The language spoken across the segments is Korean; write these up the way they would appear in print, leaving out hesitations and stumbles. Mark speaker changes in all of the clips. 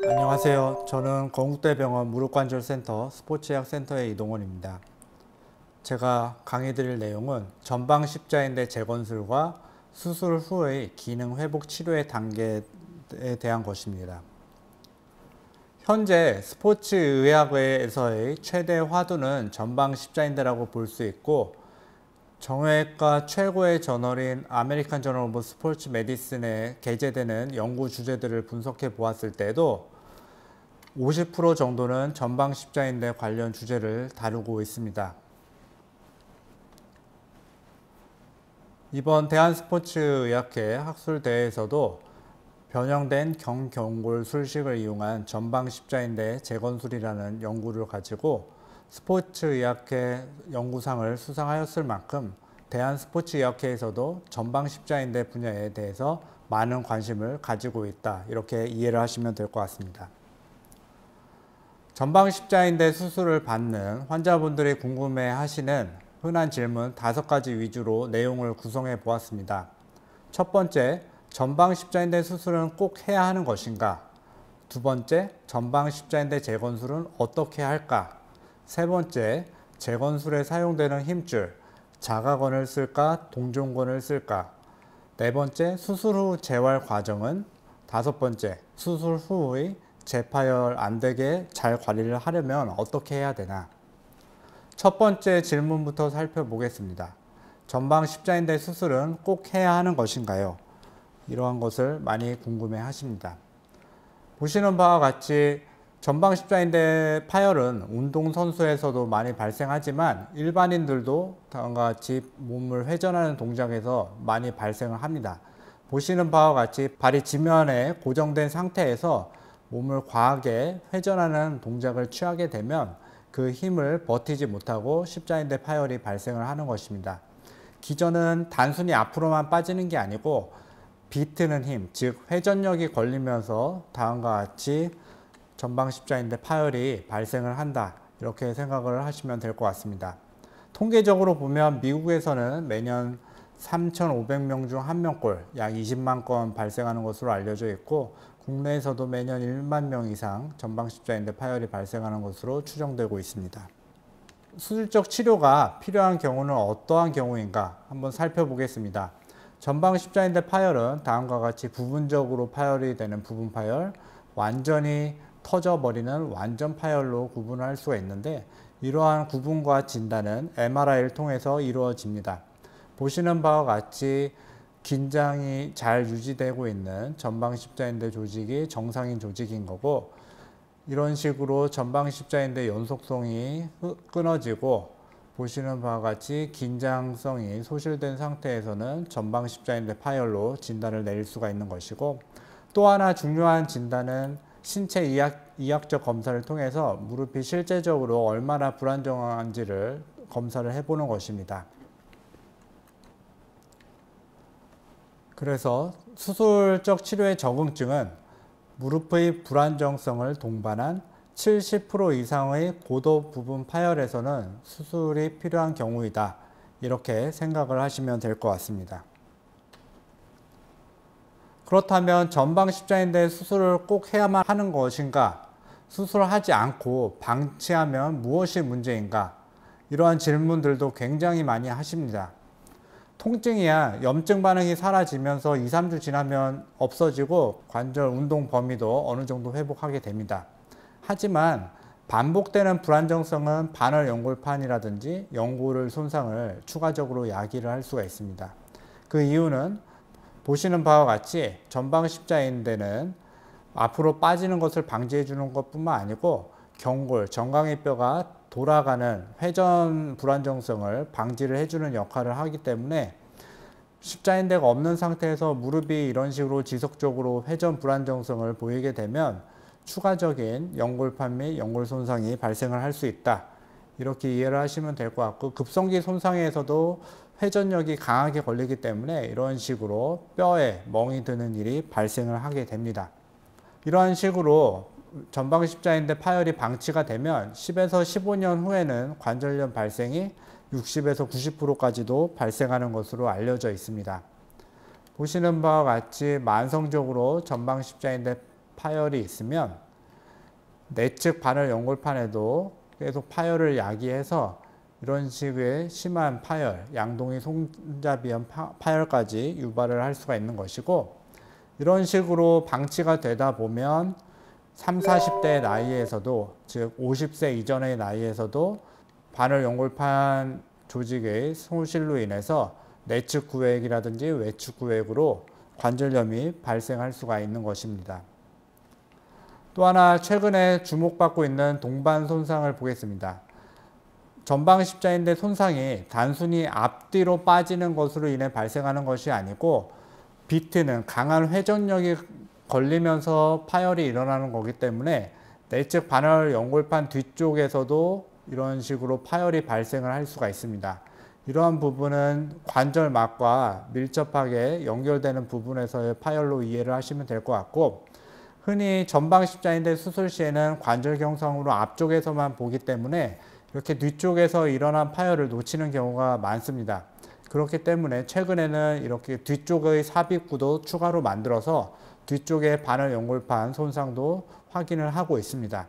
Speaker 1: 안녕하세요. 저는 건국대병원 무릎관절센터 스포츠의학센터의 이동원입니다. 제가 강의 드릴 내용은 전방 십자인대 재건술과 수술 후의 기능 회복 치료의 단계에 대한 것입니다. 현재 스포츠의학에서의 최대 화두는 전방 십자인대라고 볼 수 있고, 정형외과 최고의 저널인 아메리칸 저널 오브 스포츠 메디슨에 게재되는 연구 주제들을 분석해 보았을 때도 50% 정도는 전방 십자인대 관련 주제를 다루고 있습니다. 이번 대한스포츠의학회 학술대회에서도 변형된 경경골 술식을 이용한 전방 십자인대 재건술이라는 연구를 가지고 스포츠의학회 연구상을 수상하였을 만큼 대한스포츠의학회에서도 전방 십자인대 분야에 대해서 많은 관심을 가지고 있다, 이렇게 이해를 하시면 될 것 같습니다. 전방 십자인대 수술을 받는 환자분들이 궁금해하시는 흔한 질문 5가지 위주로 내용을 구성해 보았습니다. 첫 번째, 전방 십자인대 수술은 꼭 해야 하는 것인가? 두 번째, 전방 십자인대 재건술은 어떻게 할까? 세 번째, 재건술에 사용되는 힘줄, 자가건을 쓸까, 동종건을 쓸까? 네 번째, 수술 후 재활 과정은? 다섯 번째, 수술 후의 재파열 안 되게 잘 관리를 하려면 어떻게 해야 되나? 첫 번째 질문부터 살펴보겠습니다. 전방 십자인대 수술은 꼭 해야 하는 것인가요? 이러한 것을 많이 궁금해 하십니다. 보시는 바와 같이 전방 십자인대 파열은 운동선수에서도 많이 발생하지만 일반인들도 다음과 같이 몸을 회전하는 동작에서 많이 발생을 합니다. 보시는 바와 같이 발이 지면에 고정된 상태에서 몸을 과하게 회전하는 동작을 취하게 되면 그 힘을 버티지 못하고 십자인대 파열이 발생을 하는 것입니다. 기전은 단순히 앞으로만 빠지는 게 아니고 비트는 힘, 즉 회전력이 걸리면서 다음과 같이 전방 십자인대 파열이 발생을 한다, 이렇게 생각을 하시면 될 것 같습니다. 통계적으로 보면 미국에서는 매년 3,500명 중 1명꼴 약 20만 건 발생하는 것으로 알려져 있고, 국내에서도 매년 1만 명 이상 전방 십자인대 파열이 발생하는 것으로 추정되고 있습니다. 수술적 치료가 필요한 경우는 어떠한 경우인가 한번 살펴보겠습니다. 전방 십자인대 파열은 다음과 같이 부분적으로 파열이 되는 부분 파열, 완전히 터져버리는 완전 파열로 구분할 수가 있는데, 이러한 구분과 진단은 MRI를 통해서 이루어집니다. 보시는 바와 같이 긴장이 잘 유지되고 있는 전방 십자인대 조직이 정상인 조직인 거고, 이런 식으로 전방 십자인대 연속성이 끊어지고 보시는 바와 같이 긴장성이 소실된 상태에서는 전방 십자인대 파열로 진단을 내릴 수가 있는 것이고, 또 하나 중요한 진단은 신체 이학적 검사를 통해서 무릎이 실제적으로 얼마나 불안정한지를 검사를 해보는 것입니다. 그래서 수술적 치료의 적응증은 무릎의 불안정성을 동반한 70% 이상의 고도 부분 파열에서는 수술이 필요한 경우이다, 이렇게 생각을 하시면 될 것 같습니다. 그렇다면 전방 십자인대 수술을 꼭 해야만 하는 것인가? 수술하지 않고 방치하면 무엇이 문제인가? 이러한 질문들도 굉장히 많이 하십니다. 통증이야 염증 반응이 사라지면서 2, 3주 지나면 없어지고 관절 운동 범위도 어느 정도 회복하게 됩니다. 하지만 반복되는 불안정성은 반월 연골판이라든지 연골의 손상을 추가적으로 야기를 할 수가 있습니다. 그 이유는 보시는 바와 같이 전방 십자인대는 앞으로 빠지는 것을 방지해 주는 것뿐만 아니고 경골, 정강이 뼈가 돌아가는 회전 불안정성을 방지를 해주는 역할을 하기 때문에 십자인대가 없는 상태에서 무릎이 이런 식으로 지속적으로 회전 불안정성을 보이게 되면 추가적인 연골판 및 연골 손상이 발생을 할 수 있다, 이렇게 이해를 하시면 될 것 같고, 급성기 손상에서도 회전력이 강하게 걸리기 때문에 이런 식으로 뼈에 멍이 드는 일이 발생을 하게 됩니다. 이러한 식으로 전방 십자인대 파열이 방치가 되면 10에서 15년 후에는 관절염 발생이 60에서 90%까지도 발생하는 것으로 알려져 있습니다. 보시는 바와 같이 만성적으로 전방 십자인대 파열이 있으면 내측 반월 연골판에도 계속 파열을 야기해서 이런 식의 심한 파열, 양동이 손잡이형 파열까지 유발을 할 수가 있는 것이고, 이런 식으로 방치가 되다 보면 30, 40대 나이에서도, 즉 50세 이전의 나이에서도 반월 연골판 조직의 손실로 인해서 내측 구획이라든지 외측 구획으로 관절염이 발생할 수가 있는 것입니다. 또 하나 최근에 주목받고 있는 동반 손상을 보겠습니다. 전방 십자인대 손상이 단순히 앞뒤로 빠지는 것으로 인해 발생하는 것이 아니고, 비트는 강한 회전력이 걸리면서 파열이 일어나는 거기 때문에 내측 반월 연골판 뒤쪽에서도 이런 식으로 파열이 발생을 할 수가 있습니다. 이러한 부분은 관절막과 밀접하게 연결되는 부분에서의 파열로 이해를 하시면 될 것 같고, 흔히 전방 십자인대 수술 시에는 관절 경상으로 앞쪽에서만 보기 때문에 이렇게 뒤쪽에서 일어난 파열을 놓치는 경우가 많습니다. 그렇기 때문에 최근에는 이렇게 뒤쪽의 삽입구도 추가로 만들어서 뒤쪽의 반월 연골판 손상도 확인을 하고 있습니다.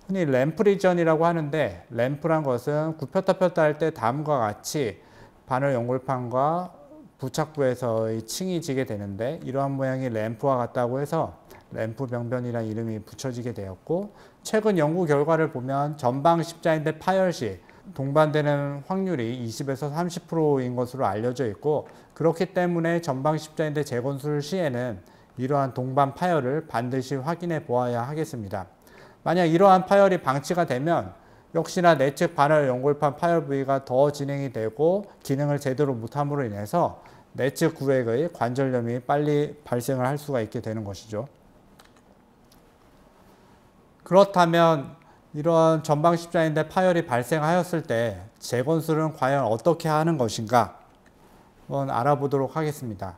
Speaker 1: 흔히 램프 리전이라고 하는데, 램프란 것은 굽혔다 폈다 할 때 다음과 같이 반월 연골판과 부착부에서의 층이 지게 되는데, 이러한 모양이 램프와 같다고 해서 램프 병변이라는 이름이 붙여지게 되었고, 최근 연구 결과를 보면 전방 십자인대 파열 시 동반되는 확률이 20에서 30%인 것으로 알려져 있고, 그렇기 때문에 전방 십자인대 재건술 시에는 이러한 동반 파열을 반드시 확인해 보아야 하겠습니다. 만약 이러한 파열이 방치가 되면 역시나 내측 반월 연골판 파열 부위가 더 진행이 되고 기능을 제대로 못함으로 인해서 내측 구획의 관절염이 빨리 발생을 할 수가 있게 되는 것이죠. 그렇다면 이런 전방 십자인대 파열이 발생하였을 때 재건술은 과연 어떻게 하는 것인가 한번 알아보도록 하겠습니다.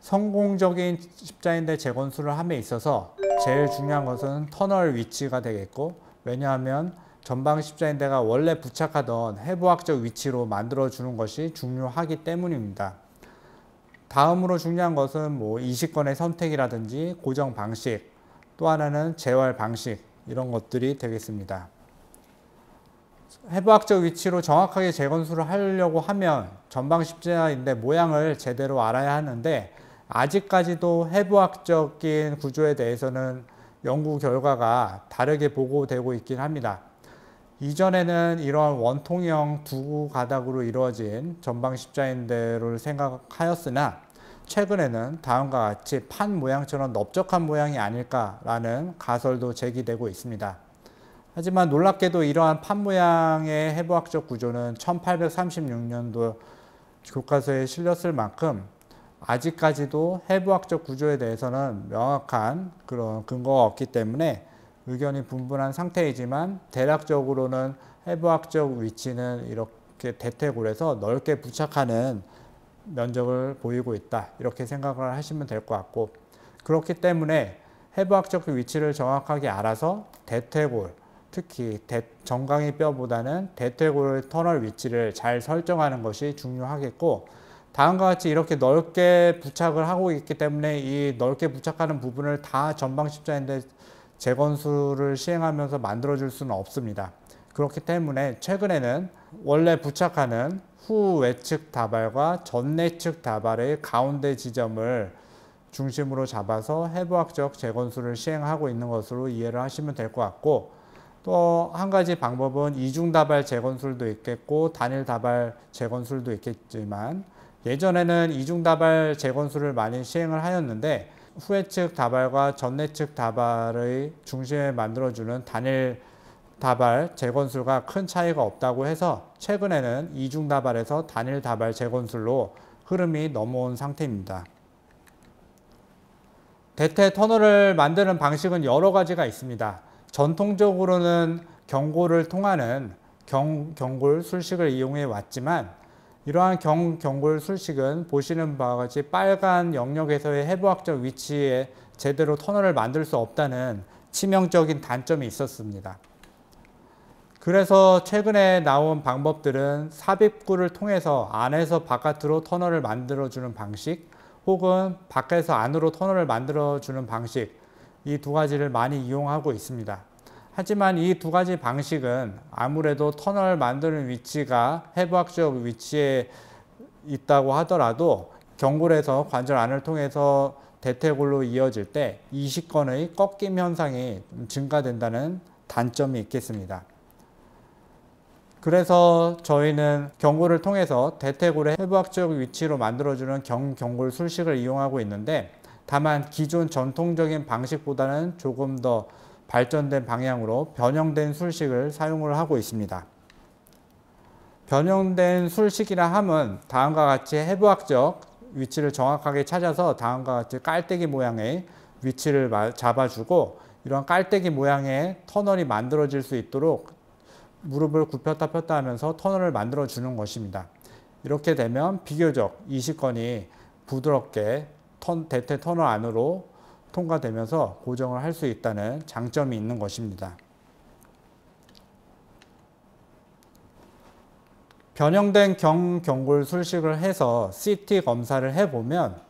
Speaker 1: 성공적인 십자인대 재건술을 함에 있어서 제일 중요한 것은 터널 위치가 되겠고, 왜냐하면 전방 십자인대가 원래 부착하던 해부학적 위치로 만들어주는 것이 중요하기 때문입니다. 다음으로 중요한 것은 이식권의 선택이라든지 고정 방식, 또 하나는 재활 방식, 이런 것들이 되겠습니다. 해부학적 위치로 정확하게 재건술을 하려고 하면 전방 십자인대 모양을 제대로 알아야 하는데, 아직까지도 해부학적인 구조에 대해서는 연구 결과가 다르게 보고되고 있긴 합니다. 이전에는 이런 원통형 두 가닥으로 이루어진 전방 십자인대를 생각하였으나, 최근에는 다음과 같이 판 모양처럼 넓적한 모양이 아닐까라는 가설도 제기되고 있습니다. 하지만 놀랍게도 이러한 판 모양의 해부학적 구조는 1836년도 교과서에 실렸을 만큼 아직까지도 해부학적 구조에 대해서는 명확한 그런 근거가 없기 때문에 의견이 분분한 상태이지만, 대략적으로는 해부학적 위치는 이렇게 대퇴골에서 넓게 부착하는 면적을 보이고 있다, 이렇게 생각을 하시면 될 것 같고, 그렇기 때문에 해부학적 위치를 정확하게 알아서 대퇴골, 특히 정강이 뼈보다는 대퇴골 터널 위치를 잘 설정하는 것이 중요하겠고, 다음과 같이 이렇게 넓게 부착을 하고 있기 때문에 이 넓게 부착하는 부분을 다 전방 십자인대 재건술을 시행하면서 만들어줄 수는 없습니다. 그렇기 때문에 최근에는 원래 부착하는 후 외측 다발과 전 내측 다발의 가운데 지점을 중심으로 잡아서 해부학적 재건술을 시행하고 있는 것으로 이해를 하시면 될 것 같고, 또 한 가지 방법은 이중 다발 재건술도 있겠고 단일 다발 재건술도 있겠지만, 예전에는 이중 다발 재건술을 많이 시행을 하였는데, 후외측 다발과 전내측 다발의 중심에 만들어주는 단일 다발 재건술과 큰 차이가 없다고 해서 최근에는 이중 다발에서 단일 다발 재건술로 흐름이 넘어온 상태입니다. 대퇴 터널을 만드는 방식은 여러 가지가 있습니다. 전통적으로는 경골을 통하는 경골 술식을 이용해 왔지만, 이러한 경골 술식은 보시는 바와 같이 빨간 영역에서의 해부학적 위치에 제대로 터널을 만들 수 없다는 치명적인 단점이 있었습니다. 그래서 최근에 나온 방법들은 삽입구를 통해서 안에서 바깥으로 터널을 만들어주는 방식, 혹은 밖에서 안으로 터널을 만들어주는 방식, 이 두 가지를 많이 이용하고 있습니다. 하지만 이 두 가지 방식은 아무래도 터널 만드는 위치가 해부학적 위치에 있다고 하더라도 경골에서 관절 안을 통해서 대퇴골로 이어질 때 이식권의 꺾임 현상이 증가된다는 단점이 있겠습니다. 그래서 저희는 경골을 통해서 대퇴골의 해부학적 위치로 만들어주는 경골 술식을 이용하고 있는데, 다만 기존 전통적인 방식보다는 조금 더 발전된 방향으로 변형된 술식을 사용을 하고 있습니다. 변형된 술식이라 함은 다음과 같이 해부학적 위치를 정확하게 찾아서 다음과 같이 깔때기 모양의 위치를 잡아주고, 이런 깔때기 모양의 터널이 만들어질 수 있도록 무릎을 굽혔다 폈다 하면서 터널을 만들어 주는 것입니다. 이렇게 되면 비교적 이식권이 부드럽게 대퇴 터널 안으로 통과되면서 고정을 할 수 있다는 장점이 있는 것입니다. 변형된 경골 술식을 해서 CT 검사를 해보면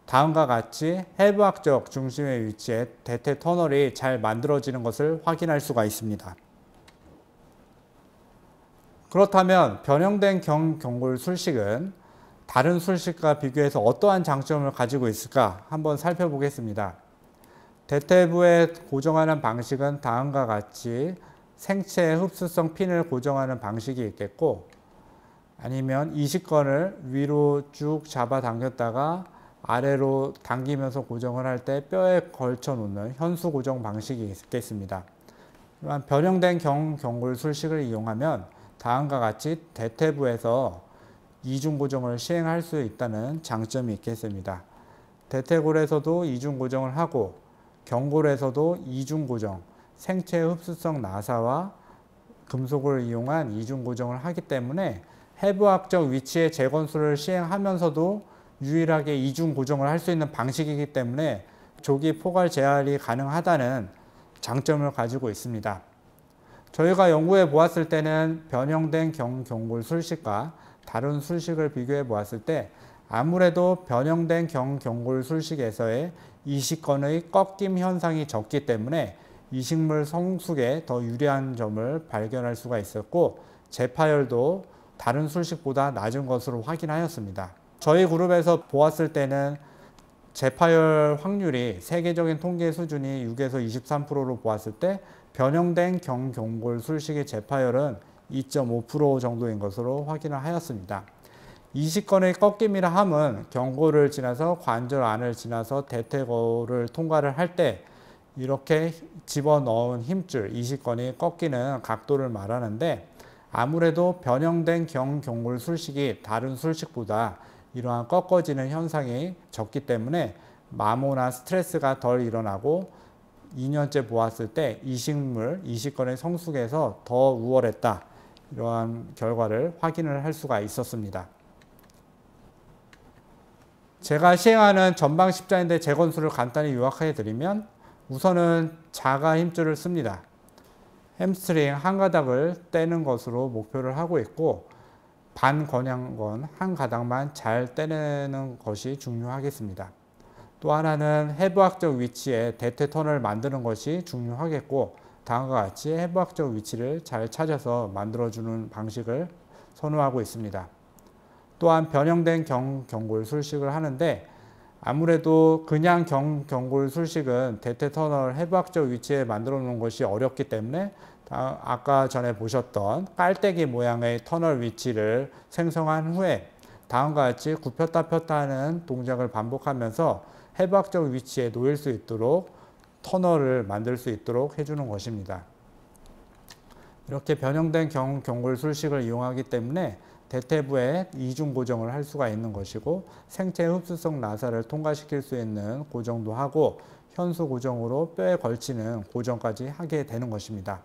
Speaker 1: 다음과 같이 해부학적 중심의 위치에 대퇴 터널이 잘 만들어지는 것을 확인할 수가 있습니다. 그렇다면 변형된 경골 술식은 다른 술식과 비교해서 어떠한 장점을 가지고 있을까 한번 살펴보겠습니다. 대퇴부에 고정하는 방식은 다음과 같이 생체 흡수성 핀을 고정하는 방식이 있겠고, 아니면 이식권을 위로 쭉 잡아 당겼다가 아래로 당기면서 고정을 할 때 뼈에 걸쳐 놓는 현수 고정 방식이 있겠습니다. 또한 변형된 경골 술식을 이용하면 다음과 같이 대퇴부에서 이중 고정을 시행할 수 있다는 장점이 있겠습니다. 대퇴골에서도 이중 고정을 하고 경골에서도 이중 고정, 생체 흡수성 나사와 금속을 이용한 이중 고정을 하기 때문에 해부학적 위치의 재건술을 시행하면서도 유일하게 이중 고정을 할 수 있는 방식이기 때문에 조기 포괄 재활이 가능하다는 장점을 가지고 있습니다. 저희가 연구해 보았을 때는 변형된 경골 술식과 다른 술식을 비교해 보았을 때 아무래도 변형된 경골 술식에서의 이식권의 꺾임 현상이 적기 때문에 이식물 성숙에 더 유리한 점을 발견할 수가 있었고, 재파열도 다른 술식보다 낮은 것으로 확인하였습니다. 저희 그룹에서 보았을 때는 재파열 확률이 세계적인 통계 수준이 6에서 23%로 보았을 때 변형된 경골 술식의 재파열은 2.5% 정도인 것으로 확인을 하였습니다. 이식권의 꺾임이라 함은 경골을 지나서 관절 안을 지나서 대퇴골을 통과를 할 때 이렇게 집어넣은 힘줄, 이식권이 꺾이는 각도를 말하는데, 아무래도 변형된 경골 술식이 다른 술식보다 이러한 꺾어지는 현상이 적기 때문에 마모나 스트레스가 덜 일어나고 2년째 보았을 때 이식권의 성숙에서 더 우월했다, 이러한 결과를 확인을 할 수가 있었습니다. 제가 시행하는 전방 십자인대 재건술을 간단히 요약해 드리면, 우선은 자가 힘줄을 씁니다. 햄스트링 한 가닥을 떼는 것으로 목표를 하고 있고, 반건양건 한 가닥만 잘 떼내는 것이 중요하겠습니다. 또 하나는 해부학적 위치에 대퇴 터널을 만드는 것이 중요하겠고, 다음과 같이 해부학적 위치를 잘 찾아서 만들어주는 방식을 선호하고 있습니다. 또한 변형된 경골 술식을 하는데, 아무래도 그냥 경골 술식은 대퇴 터널 해부학적 위치에 만들어 놓은 것이 어렵기 때문에 아까 전에 보셨던 깔때기 모양의 터널 위치를 생성한 후에 다음과 같이 굽혔다 폈다 하는 동작을 반복하면서 해부학적 위치에 놓일 수 있도록 터널을 만들 수 있도록 해주는 것입니다. 이렇게 변형된 경골 술식을 이용하기 때문에 대퇴부에 이중 고정을 할 수가 있는 것이고, 생체 흡수성 나사를 통과시킬 수 있는 고정도 하고 현수 고정으로 뼈에 걸치는 고정까지 하게 되는 것입니다.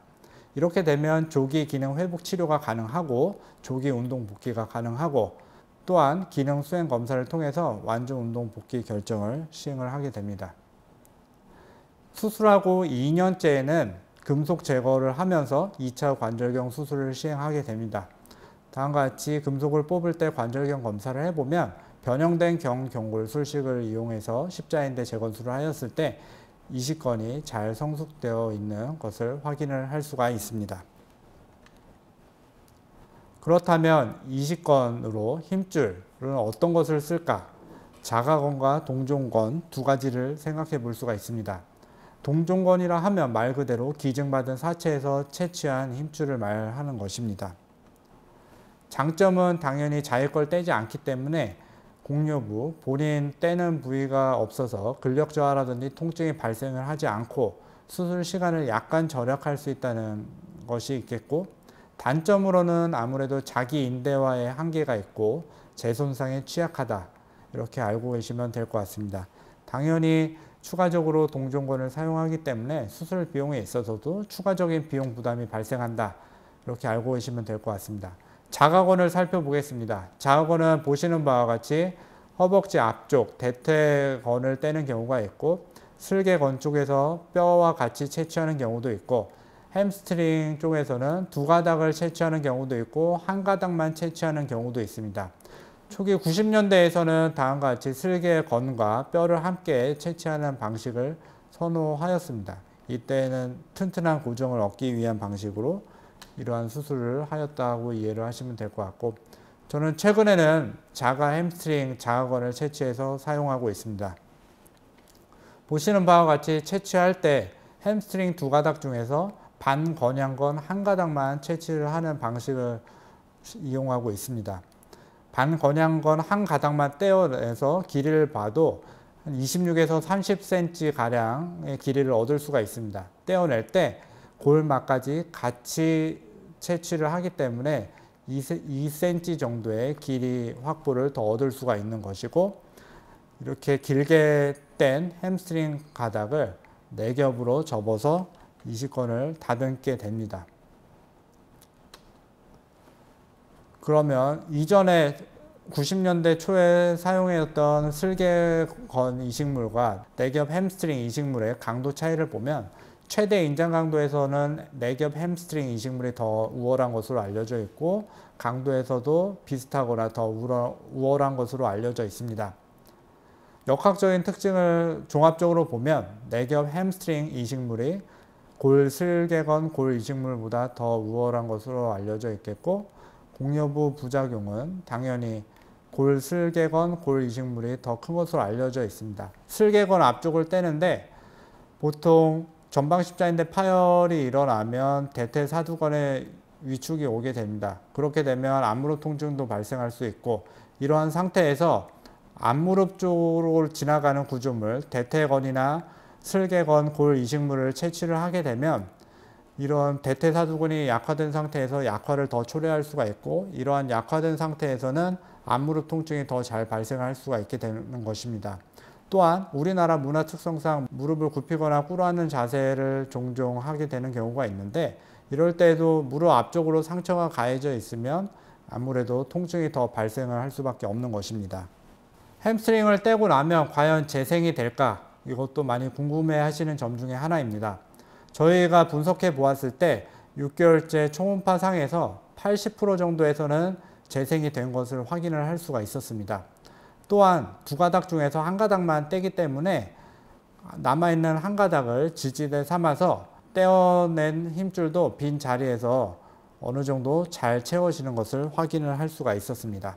Speaker 1: 이렇게 되면 조기 기능 회복 치료가 가능하고 조기 운동 복귀가 가능하고, 또한 기능 수행 검사를 통해서 완전 운동 복귀 결정을 시행을 하게 됩니다. 수술하고 2년째에는 금속 제거를 하면서 2차 관절경 수술을 시행하게 됩니다. 다음과 같이 금속을 뽑을 때 관절경 검사를 해보면 변형된 경골 술식을 이용해서 십자인대 재건술을 하였을 때 이식건이 잘 성숙되어 있는 것을 확인을 할 수가 있습니다. 그렇다면 이식건으로 힘줄은 어떤 것을 쓸까? 자가건과 동종건 두 가지를 생각해 볼 수가 있습니다. 동종건이라 하면 말 그대로 기증받은 사체에서 채취한 힘줄을 말하는 것입니다. 장점은 당연히 자기 걸 떼지 않기 때문에 공료부, 본인 떼는 부위가 없어서 근력 저하라든지 통증이 발생을 하지 않고 수술 시간을 약간 절약할 수 있다는 것이 있겠고, 단점으로는 아무래도 자기 인대와의 한계가 있고 재손상에 취약하다, 이렇게 알고 계시면 될 것 같습니다. 당연히 추가적으로 동종건을 사용하기 때문에 수술 비용에 있어서도 추가적인 비용 부담이 발생한다, 이렇게 알고 계시면 될 것 같습니다. 자가건을 살펴보겠습니다. 자가건은 보시는 바와 같이 허벅지 앞쪽 대퇴건을 떼는 경우가 있고, 슬개건 쪽에서 뼈와 같이 채취하는 경우도 있고, 햄스트링 쪽에서는 두 가닥을 채취하는 경우도 있고 한 가닥만 채취하는 경우도 있습니다. 초기 90년대에서는 다음과 같이 슬개건과 뼈를 함께 채취하는 방식을 선호하였습니다. 이때는 튼튼한 고정을 얻기 위한 방식으로 이러한 수술을 하였다고 이해를 하시면 될 것 같고, 저는 최근에는 자가 햄스트링 자가건을 채취해서 사용하고 있습니다. 보시는 바와 같이 채취할 때 햄스트링 두 가닥 중에서 반건양건 한 가닥만 채취를 하는 방식을 이용하고 있습니다. 반건양건 한 가닥만 떼어내서 길이를 봐도 한 26에서 30cm 가량의 길이를 얻을 수가 있습니다. 떼어낼 때 골막까지 같이 채취를 하기 때문에 2cm 정도의 길이 확보를 더 얻을 수가 있는 것이고, 이렇게 길게 뗀 햄스트링 가닥을 4겹으로 접어서 이식건을 다듬게 됩니다. 그러면 이전에 90년대 초에 사용했던 슬개건 이식물과 4겹 햄스트링 이식물의 강도 차이를 보면 최대 인장 강도에서는 4겹 햄스트링 이식물이 더 우월한 것으로 알려져 있고, 강도에서도 비슷하거나 더 우월한 것으로 알려져 있습니다. 역학적인 특징을 종합적으로 보면 4겹 햄스트링 이식물이 골 슬개건 골 이식물보다 더 우월한 것으로 알려져 있겠고, 공여부 부작용은 당연히 골 슬개건 골 이식물이 더 큰 것으로 알려져 있습니다. 슬개건 앞쪽을 떼는데 보통 전방십자인대 파열이 일어나면 대퇴사두건에 위축이 오게 됩니다. 그렇게 되면 앞무릎 통증도 발생할 수 있고, 이러한 상태에서 앞무릎 쪽으로 지나가는 구조물, 대퇴건이나 슬개건, 골 이식물을 채취를 하게 되면 이런 대퇴사두근이 약화된 상태에서 약화를 더 초래할 수가 있고, 이러한 약화된 상태에서는 앞무릎 통증이 더 잘 발생할 수가 있게 되는 것입니다. 또한 우리나라 문화 특성상 무릎을 굽히거나 꿇어앉는 자세를 종종 하게 되는 경우가 있는데, 이럴 때에도 무릎 앞쪽으로 상처가 가해져 있으면 아무래도 통증이 더 발생을 할 수밖에 없는 것입니다. 햄스트링을 떼고 나면 과연 재생이 될까? 이것도 많이 궁금해 하시는 점 중에 하나입니다. 저희가 분석해 보았을 때 6개월째 초음파 상에서 80% 정도에서는 재생이 된 것을 확인을 할 수가 있었습니다. 또한 두 가닥 중에서 한 가닥만 떼기 때문에 남아있는 한 가닥을 지지대 삼아서 떼어낸 힘줄도 빈 자리에서 어느 정도 잘 채워지는 것을 확인을 할 수가 있었습니다.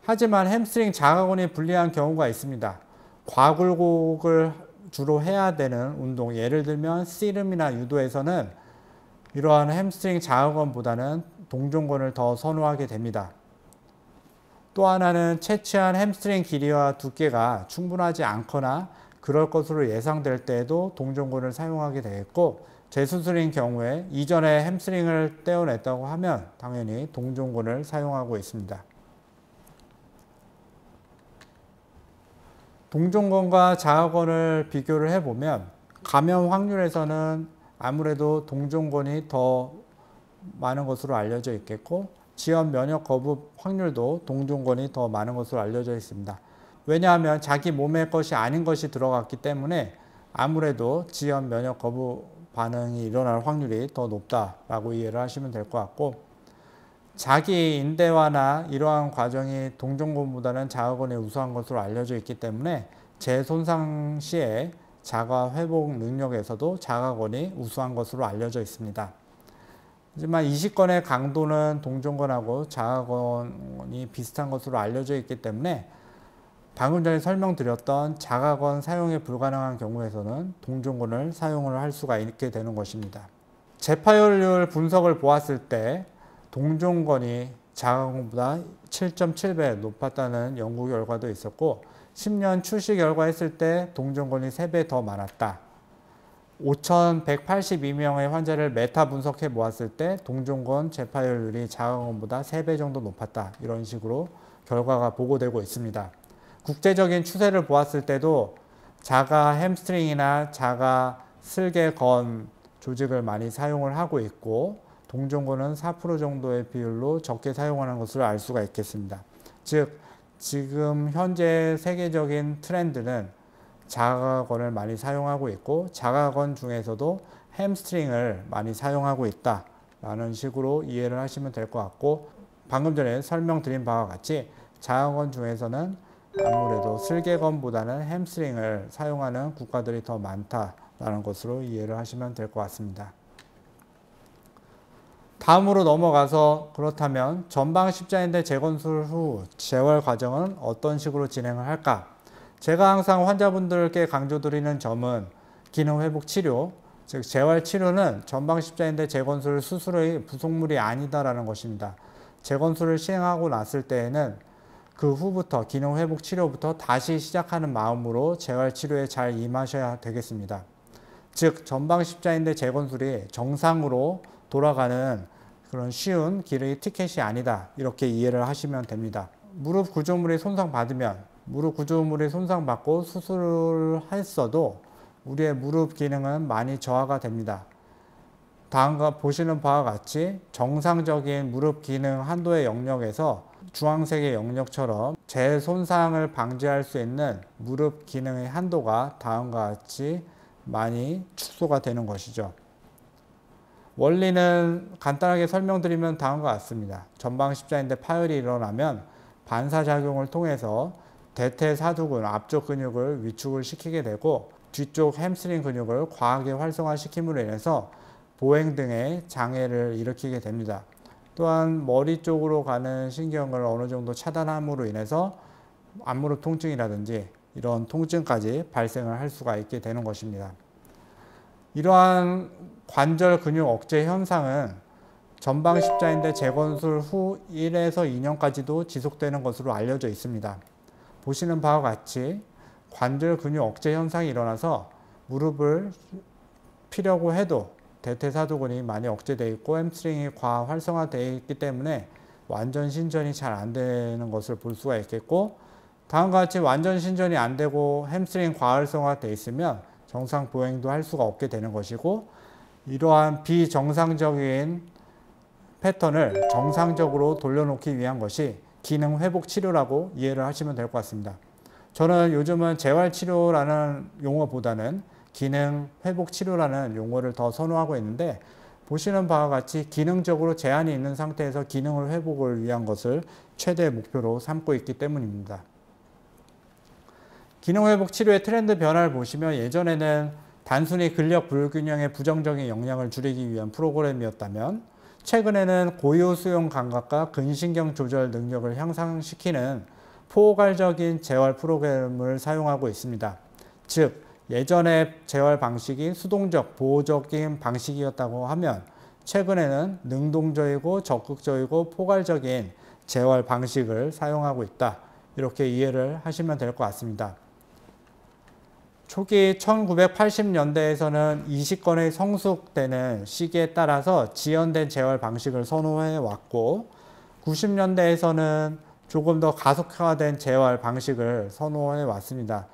Speaker 1: 하지만 햄스트링 자가건이 불리한 경우가 있습니다. 과굴곡을 주로 해야 되는 운동, 예를 들면 씨름이나 유도에서는 이러한 햄스트링 자가건보다는 동종건을 더 선호하게 됩니다. 또 하나는 채취한 햄스트링 길이와 두께가 충분하지 않거나 그럴 것으로 예상될 때에도 동종건을 사용하게 되겠고, 재수술인 경우에 이전에 햄스트링을 떼어냈다고 하면 당연히 동종건을 사용하고 있습니다. 동종건과 자가건을 비교를 해보면 감염 확률에서는 아무래도 동종건이 더 많은 것으로 알려져 있겠고, 지연 면역 거부 확률도 동종건이 더 많은 것으로 알려져 있습니다. 왜냐하면 자기 몸의 것이 아닌 것이 들어갔기 때문에 아무래도 지연 면역 거부 반응이 일어날 확률이 더 높다라고 이해를 하시면 될 것 같고, 자기 인대화나 이러한 과정이 동종권보다는 자가권이 우수한 것으로 알려져 있기 때문에 재손상 시에 자가 회복 능력에서도 자가권이 우수한 것으로 알려져 있습니다. 하지만 이식권의 강도는 동종권하고 자가권이 비슷한 것으로 알려져 있기 때문에 방금 전에 설명드렸던 자가권 사용이 불가능한 경우에서는 동종권을 사용을 할 수가 있게 되는 것입니다. 재파열률 분석을 보았을 때 동종권이 자가권보다 7.7배 높았다는 연구 결과도 있었고, 10년 출시 결과 했을 때 동종권이 3배 더 많았다. 5,182명의 환자를 메타 분석해 보았을 때 동종권 재파열률이 자가권보다 3배 정도 높았다. 이런 식으로 결과가 보고되고 있습니다. 국제적인 추세를 보았을 때도 자가 햄스트링이나 자가 슬개건 조직을 많이 사용을 하고 있고, 동종권은 4% 정도의 비율로 적게 사용하는 것을 알 수가 있겠습니다. 즉, 지금 현재 세계적인 트렌드는 자가권을 많이 사용하고 있고, 자가권 중에서도 햄스트링을 많이 사용하고 있다라는 식으로 이해를 하시면 될 것 같고, 방금 전에 설명드린 바와 같이 자가권 중에서는 아무래도 슬개건보다는 햄스트링을 사용하는 국가들이 더 많다라는 것으로 이해를 하시면 될 것 같습니다. 다음으로 넘어가서, 그렇다면 전방 십자인대 재건술 후 재활 과정은 어떤 식으로 진행을 할까? 제가 항상 환자분들께 강조드리는 점은 기능회복 치료, 즉 재활 치료는 전방 십자인대 재건술 수술의 부속물이 아니다라는 것입니다. 재건술을 시행하고 났을 때에는 그 후부터 기능회복 치료부터 다시 시작하는 마음으로 재활 치료에 잘 임하셔야 되겠습니다. 즉 전방 십자인대 재건술이 정상으로 돌아가는 그런 쉬운 길의 티켓이 아니다, 이렇게 이해를 하시면 됩니다. 무릎 구조물이 손상받으면 무릎 구조물이 손상받고 수술을 했어도 우리의 무릎 기능은 많이 저하가 됩니다. 다음과 보시는 바와 같이 정상적인 무릎 기능 한도의 영역에서 주황색의 영역처럼 재손상을 방지할 수 있는 무릎 기능의 한도가 다음과 같이 많이 축소가 되는 것이죠. 원리는 간단하게 설명드리면 다음과 같습니다. 전방 십자인대 파열이 일어나면 반사작용을 통해서 대퇴사두근 앞쪽 근육을 위축을 시키게 되고, 뒤쪽 햄스트링 근육을 과하게 활성화시킴으로 인해서 보행 등의 장애를 일으키게 됩니다. 또한 머리 쪽으로 가는 신경을 어느 정도 차단함으로 인해서 앞무릎 통증이라든지 이런 통증까지 발생을 할 수가 있게 되는 것입니다. 이러한 관절 근육 억제 현상은 전방 십자인대 재건술 후 1에서 2년까지도 지속되는 것으로 알려져 있습니다. 보시는 바와 같이 관절 근육 억제 현상이 일어나서 무릎을 피려고 해도 대퇴사두근이 많이 억제되어 있고 햄스트링이 과하 활성화되어 있기 때문에 완전 신전이 잘 안 되는 것을 볼 수가 있겠고, 다음과 같이 완전 신전이 안 되고 햄스트링 과활성화되어 있으면 정상 보행도 할 수가 없게 되는 것이고, 이러한 비정상적인 패턴을 정상적으로 돌려놓기 위한 것이 기능 회복 치료라고 이해를 하시면 될 것 같습니다. 저는 요즘은 재활치료라는 용어보다는 기능 회복 치료라는 용어를 더 선호하고 있는데, 보시는 바와 같이 기능적으로 제한이 있는 상태에서 기능을 회복을 위한 것을 최대 목표로 삼고 있기 때문입니다. 기능회복 치료의 트렌드 변화를 보시면 예전에는 단순히 근력 불균형의 부정적인 영향을 줄이기 위한 프로그램이었다면, 최근에는 고유 수용 감각과 근신경 조절 능력을 향상시키는 포괄적인 재활 프로그램을 사용하고 있습니다. 즉, 예전의 재활 방식이 수동적, 보호적인 방식이었다고 하면 최근에는 능동적이고 적극적이고 포괄적인 재활 방식을 사용하고 있다, 이렇게 이해를 하시면 될 것 같습니다. 초기 1980년대에서는 이식권의 성숙되는 시기에 따라서 지연된 재활 방식을 선호해 왔고, 90년대에서는 조금 더 가속화된 재활 방식을 선호해 왔습니다.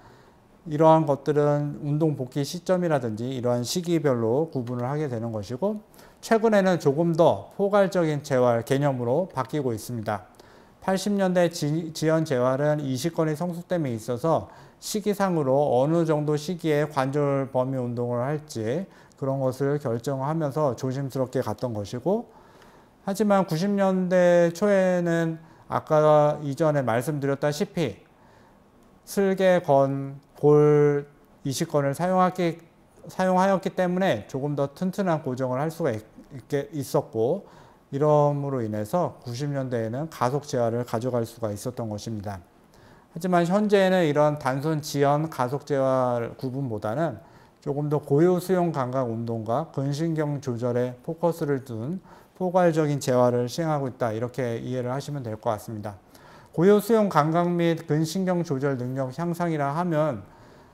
Speaker 1: 이러한 것들은 운동 복귀 시점이라든지 이러한 시기별로 구분을 하게 되는 것이고, 최근에는 조금 더 포괄적인 재활 개념으로 바뀌고 있습니다. 80년대 지연 재활은 이식권의 성숙됨에 있어서 시기상으로 어느 정도 시기에 관절 범위 운동을 할지, 그런 것을 결정하면서 조심스럽게 갔던 것이고, 하지만 90년대 초에는 아까 이전에 말씀드렸다시피 슬개건, 볼 이식건을 사용하였기 때문에 조금 더 튼튼한 고정을 할 수가 있었고, 이러므로 인해서 90년대에는 가속 재활을 가져갈 수가 있었던 것입니다. 하지만 현재는 이런 단순 지연 가속 재활 구분보다는 조금 더 고유 수용 감각 운동과 근신경 조절에 포커스를 둔 포괄적인 재활을 시행하고 있다, 이렇게 이해를 하시면 될 것 같습니다. 고유 수용 감각 및 근신경 조절 능력 향상이라 하면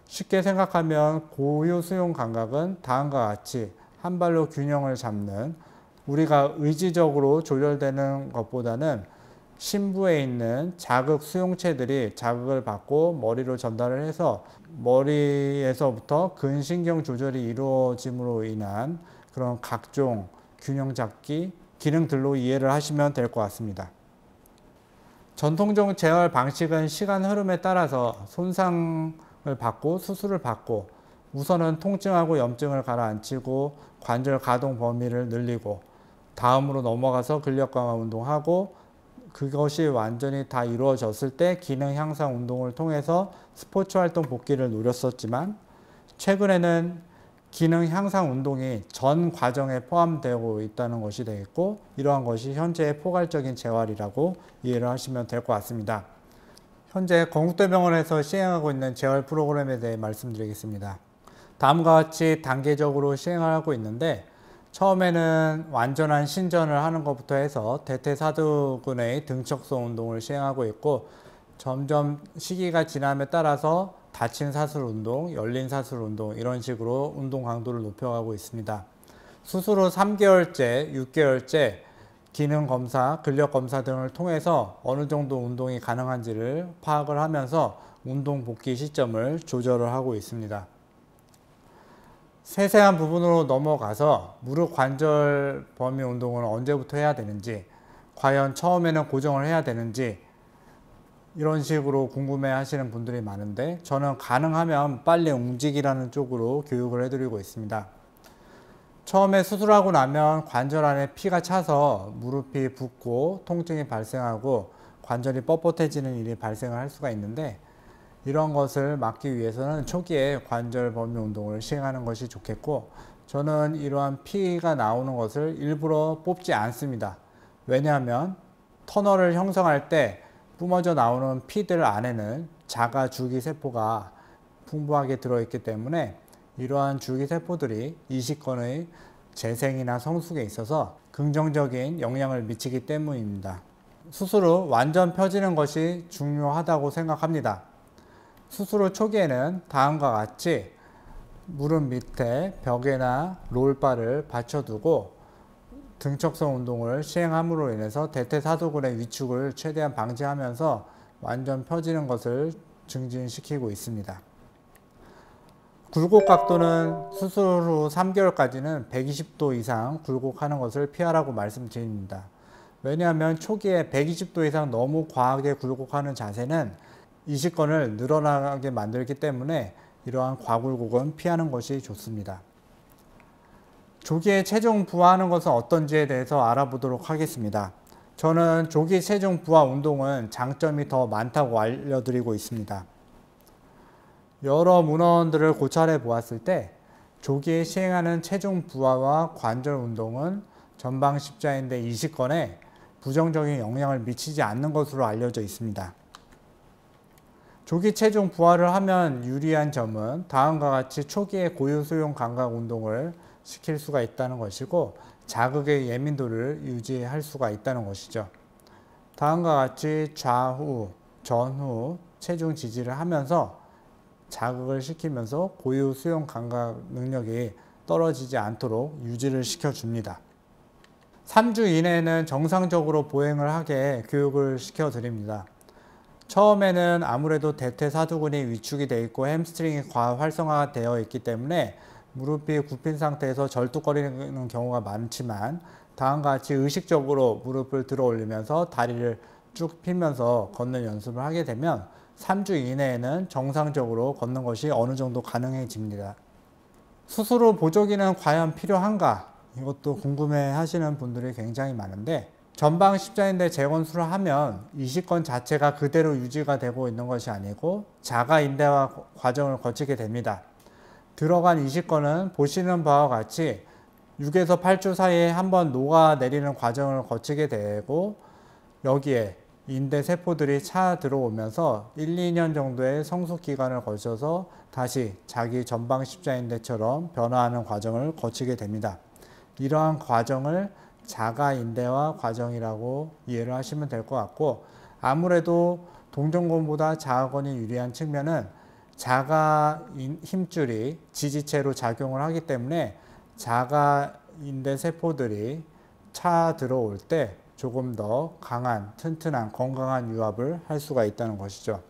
Speaker 1: 쉽게 생각하면 고유 수용 감각은 다음과 같이 한 발로 균형을 잡는, 우리가 의지적으로 조절되는 것보다는 심부에 있는 자극 수용체들이 자극을 받고 머리로 전달을 해서 머리에서부터 근신경 조절이 이루어짐으로 인한 그런 각종 균형 잡기 기능들로 이해를 하시면 될 것 같습니다. 전통적 재활 방식은 시간 흐름에 따라서 손상을 받고 수술을 받고 우선은 통증하고 염증을 가라앉히고 관절 가동 범위를 늘리고 다음으로 넘어가서 근력 강화 운동하고, 그것이 완전히 다 이루어졌을 때 기능 향상 운동을 통해서 스포츠 활동 복귀를 노렸었지만, 최근에는 기능 향상 운동이 전 과정에 포함되고 있다는 것이 되겠고, 이러한 것이 현재의 포괄적인 재활이라고 이해를 하시면 될 것 같습니다. 현재 건국대병원에서 시행하고 있는 재활 프로그램에 대해 말씀드리겠습니다. 다음과 같이 단계적으로 시행하고 있는데, 처음에는 완전한 신전을 하는 것부터 해서 대퇴사두근의 등척성 운동을 시행하고 있고, 점점 시기가 지남에 따라서 닫힌 사슬 운동, 열린 사슬 운동, 이런 식으로 운동 강도를 높여가고 있습니다. 수술 후 3개월째, 6개월째 기능 검사, 근력 검사 등을 통해서 어느 정도 운동이 가능한지를 파악을 하면서 운동 복귀 시점을 조절을 하고 있습니다. 세세한 부분으로 넘어가서 무릎 관절 범위 운동을 언제부터 해야 되는지, 과연 처음에는 고정을 해야 되는지, 이런 식으로 궁금해 하시는 분들이 많은데, 저는 가능하면 빨리 움직이라는 쪽으로 교육을 해드리고 있습니다. 처음에 수술하고 나면 관절 안에 피가 차서 무릎이 붓고 통증이 발생하고 관절이 뻣뻣해지는 일이 발생을 할 수가 있는데, 이런 것을 막기 위해서는 초기에 관절 범위 운동을 시행하는 것이 좋겠고, 저는 이러한 피가 나오는 것을 일부러 뽑지 않습니다. 왜냐하면 터널을 형성할 때 뿜어져 나오는 피들 안에는 자가 줄기세포가 풍부하게 들어있기 때문에 이러한 줄기세포들이 이식건의 재생이나 성숙에 있어서 긍정적인 영향을 미치기 때문입니다. 수술 후 완전 펴지는 것이 중요하다고 생각합니다. 수술 후 초기에는 다음과 같이 무릎 밑에 벽에나 롤바를 받쳐두고 등척성 운동을 시행함으로 인해서 대퇴사두근의 위축을 최대한 방지하면서 완전 펴지는 것을 증진시키고 있습니다. 굴곡 각도는 수술 후 3개월까지는 120도 이상 굴곡하는 것을 피하라고 말씀드립니다. 왜냐하면 초기에 120도 이상 너무 과하게 굴곡하는 자세는 이식건을 늘어나게 만들기 때문에 이러한 과굴곡은 피하는 것이 좋습니다. 조기에 체중 부하하는 것은 어떤지에 대해서 알아보도록 하겠습니다. 저는 조기 체중 부하 운동은 장점이 더 많다고 알려드리고 있습니다. 여러 문헌들을 고찰해 보았을 때 조기에 시행하는 체중 부하와 관절 운동은 전방 십자인대 이식건에 부정적인 영향을 미치지 않는 것으로 알려져 있습니다. 조기 체중 부하를 하면 유리한 점은 다음과 같이 초기에 고유 수용 감각 운동을 시킬 수가 있다는 것이고, 자극의 예민도를 유지할 수가 있다는 것이죠. 다음과 같이 좌후, 전후 체중 지지를 하면서 자극을 시키면서 고유 수용 감각 능력이 떨어지지 않도록 유지를 시켜줍니다. 3주 이내에는 정상적으로 보행을 하게 교육을 시켜드립니다. 처음에는 아무래도 대퇴사두근이 위축이 되어 있고 햄스트링이 과활성화가 되어 있기 때문에 무릎이 굽힌 상태에서 절뚝거리는 경우가 많지만, 다음과 같이 의식적으로 무릎을 들어 올리면서 다리를 쭉 펴면서 걷는 연습을 하게 되면 3주 이내에는 정상적으로 걷는 것이 어느 정도 가능해집니다. 수술 후 보조기는 과연 필요한가? 이것도 궁금해 하시는 분들이 굉장히 많은데, 전방 십자인대 재건술을 하면 이식권 자체가 그대로 유지가 되고 있는 것이 아니고 자가 인대화 과정을 거치게 됩니다. 들어간 이식권은 보시는 바와 같이 6에서 8주 사이에 한번 녹아내리는 과정을 거치게 되고, 여기에 인대 세포들이 차 들어오면서 1, 2년 정도의 성숙 기간을 거쳐서 다시 자기 전방 십자인대처럼 변화하는 과정을 거치게 됩니다. 이러한 과정을 자가 인대화 과정이라고 이해를 하시면 될 것 같고, 아무래도 동전권보다 자가권이 유리한 측면은 자가 힘줄이 지지체로 작용을 하기 때문에 자가 인대 세포들이 차 들어올 때 조금 더 강한, 튼튼한, 건강한 유압을 할 수가 있다는 것이죠.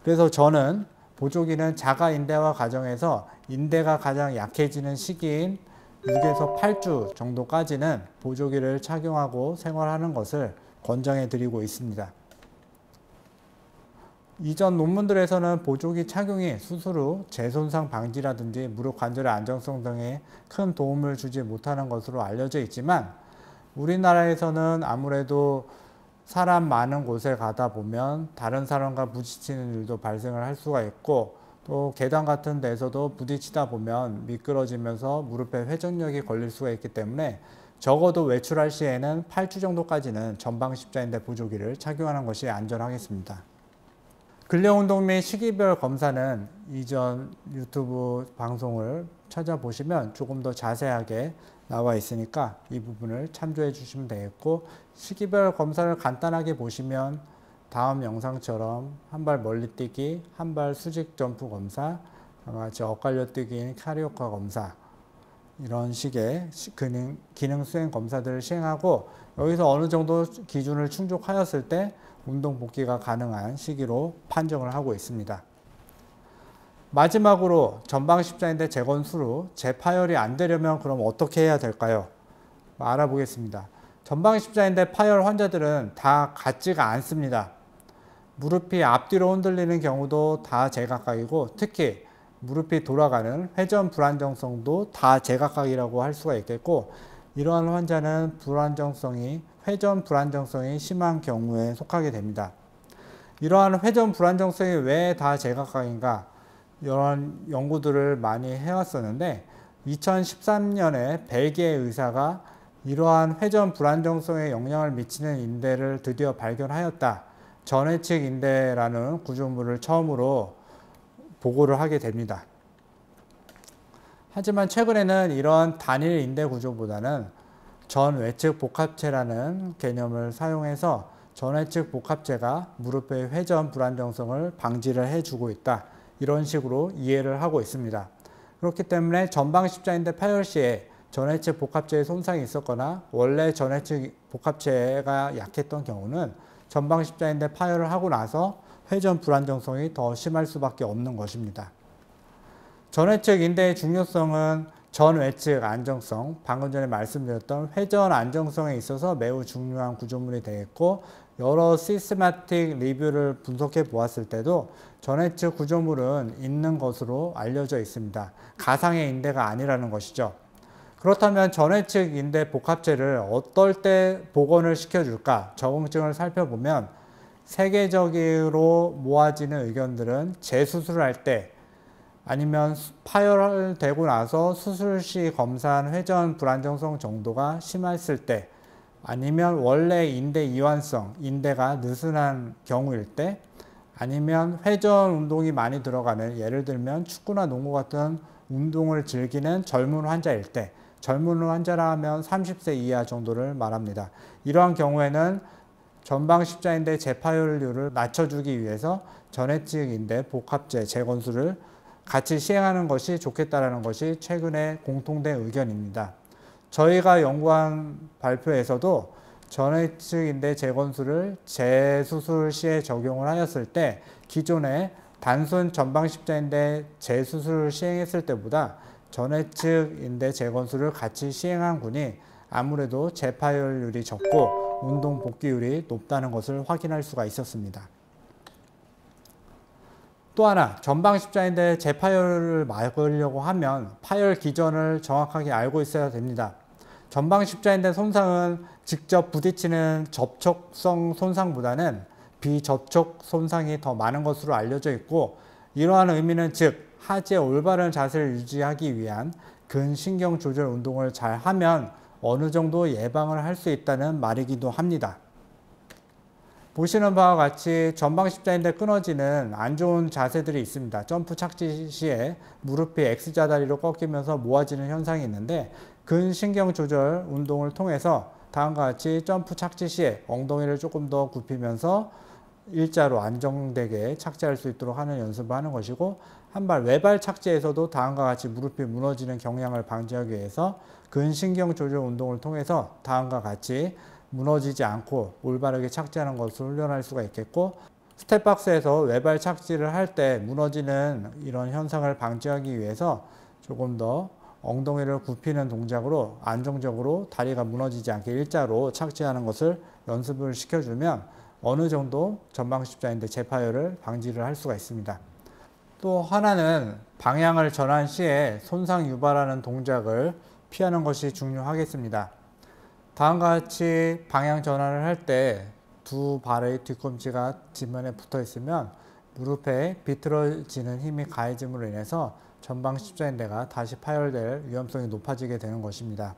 Speaker 1: 그래서 저는 보조기는 자가 인대화 과정에서 인대가 가장 약해지는 시기인 6에서 8주 정도까지는 보조기를 착용하고 생활하는 것을 권장해 드리고 있습니다. 이전 논문들에서는 보조기 착용이 수술 후 재손상 방지라든지 무릎 관절의 안정성 등에 큰 도움을 주지 못하는 것으로 알려져 있지만, 우리나라에서는 아무래도 사람 많은 곳에 가다 보면 다른 사람과 부딪히는 일도 발생을 할 수가 있고, 또 계단 같은 데서도 부딪히다 보면 미끄러지면서 무릎에 회전력이 걸릴 수가 있기 때문에 적어도 외출할 시에는 8주 정도까지는 전방 십자인대 보조기를 착용하는 것이 안전하겠습니다. 근력운동 및 시기별 검사는 이전 유튜브 방송을 찾아보시면 조금 더 자세하게 나와 있으니까 이 부분을 참조해 주시면 되겠고, 시기별 검사를 간단하게 보시면 다음 영상처럼 한 발 멀리 뛰기, 한 발 수직 점프 검사, 같이 엇갈려 뛰기, 카리오카 검사, 이런 식의 기능 수행 검사들을 시행하고, 여기서 어느 정도 기준을 충족하였을 때 운동 복귀가 가능한 시기로 판정을 하고 있습니다. 마지막으로 전방 십자인대 재건술 후 재파열이 안 되려면 그럼 어떻게 해야 될까요? 알아보겠습니다. 전방 십자인대 파열 환자들은 다 같지가 않습니다. 무릎이 앞뒤로 흔들리는 경우도 다 제각각이고, 특히 무릎이 돌아가는 회전 불안정성도 다 제각각이라고 할 수가 있겠고, 이러한 환자는 회전 불안정성이 심한 경우에 속하게 됩니다. 이러한 회전 불안정성이 왜 다 제각각인가? 이런 연구들을 많이 해왔었는데, 2013년에 벨기에 의사가 이러한 회전 불안정성에 영향을 미치는 인대를 드디어 발견하였다. 전회측 인대라는 구조물을 처음으로 보고를 하게 됩니다. 하지만 최근에는 이런 단일 인대 구조보다는 전외측 복합체라는 개념을 사용해서 전외측 복합체가 무릎의 회전 불안정성을 방지를 해주고 있다. 이런 식으로 이해를 하고 있습니다. 그렇기 때문에 전방 십자인대 파열 시에 전외측 복합체에 손상이 있었거나 원래 전외측 복합체가 약했던 경우는 전방 십자인대 파열을 하고 나서 회전 불안정성이 더 심할 수밖에 없는 것입니다. 전외측 인대의 중요성은 전외측 안정성, 방금 전에 말씀드렸던 회전 안정성에 있어서 매우 중요한 구조물이 되겠고, 여러 시스테마틱 리뷰를 분석해 보았을 때도 전외측 구조물은 있는 것으로 알려져 있습니다. 가상의 인대가 아니라는 것이죠. 그렇다면 전외측 인대 복합체를 어떨 때 복원을 시켜줄까? 적응증을 살펴보면 세계적으로 모아지는 의견들은 재수술할 때, 아니면 파열되고 나서 수술 시 검사한 회전 불안정성 정도가 심했을 때, 아니면 원래 인대 이완성, 인대가 느슨한 경우일 때, 아니면 회전 운동이 많이 들어가는, 예를 들면 축구나 농구 같은 운동을 즐기는 젊은 환자일 때, 젊은 환자라 하면 30세 이하 정도를 말합니다. 이러한 경우에는 전방 십자인대 재파열률을 낮춰주기 위해서 전외측 인대 복합체 재건술을 같이 시행하는 것이 좋겠다는 것이 최근에 공통된 의견입니다. 저희가 연구한 발표에서도 전외측 인대 재건술을 재수술 시에 적용을 하였을 때 기존에 단순 전방 십자인대 재수술을 시행했을 때보다 전외측 인대 재건술을 같이 시행한 군이 아무래도 재파열률이 적고 운동 복귀율이 높다는 것을 확인할 수가 있었습니다. 또 하나, 전방 십자인대 재파열을 막으려고 하면 파열 기전을 정확하게 알고 있어야 됩니다. 전방 십자인대 손상은 직접 부딪히는 접촉성 손상보다는 비접촉 손상이 더 많은 것으로 알려져 있고, 이러한 의미는 즉 하지의 올바른 자세를 유지하기 위한 근신경 조절 운동을 잘 하면 어느 정도 예방을 할 수 있다는 말이기도 합니다. 보시는 바와 같이 전방 십자인대 끊어지는 안 좋은 자세들이 있습니다. 점프 착지 시에 무릎이 X자다리로 꺾이면서 모아지는 현상이 있는데, 근신경 조절 운동을 통해서 다음과 같이 점프 착지 시에 엉덩이를 조금 더 굽히면서 일자로 안정되게 착지할 수 있도록 하는 연습을 하는 것이고, 한발 외발 착지에서도 다음과 같이 무릎이 무너지는 경향을 방지하기 위해서 근신경 조절 운동을 통해서 다음과 같이 무너지지 않고 올바르게 착지하는 것을 훈련할 수가 있겠고, 스텝박스에서 외발 착지를 할 때 무너지는 이런 현상을 방지하기 위해서 조금 더 엉덩이를 굽히는 동작으로 안정적으로 다리가 무너지지 않게 일자로 착지하는 것을 연습을 시켜주면 어느 정도 전방 십자인대 재파열을 방지를 할 수가 있습니다. 또 하나는 방향을 전환 시에 손상 유발하는 동작을 피하는 것이 중요하겠습니다. 다음과 같이 방향 전환을 할 때 두 발의 뒤꿈치가 지면에 붙어 있으면 무릎에 비틀어지는 힘이 가해짐으로 인해서 전방 십자인대가 다시 파열될 위험성이 높아지게 되는 것입니다.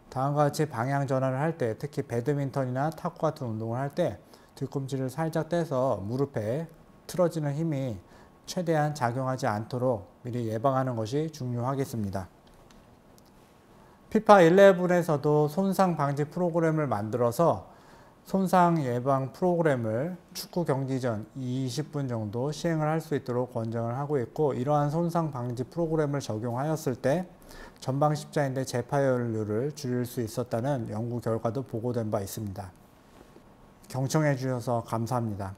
Speaker 1: 다음과 같이 방향 전환을 할 때, 특히 배드민턴이나 탁구 같은 운동을 할 때 뒤꿈치를 살짝 떼서 무릎에 틀어지는 힘이 최대한 작용하지 않도록 미리 예방하는 것이 중요하겠습니다. 피파 11에서도 손상 방지 프로그램을 만들어서 손상 예방 프로그램을 축구 경기 전 20분 정도 시행을 할 수 있도록 권장을 하고 있고, 이러한 손상 방지 프로그램을 적용하였을 때 전방 십자인대 재파열률을 줄일 수 있었다는 연구 결과도 보고된 바 있습니다. 경청해 주셔서 감사합니다.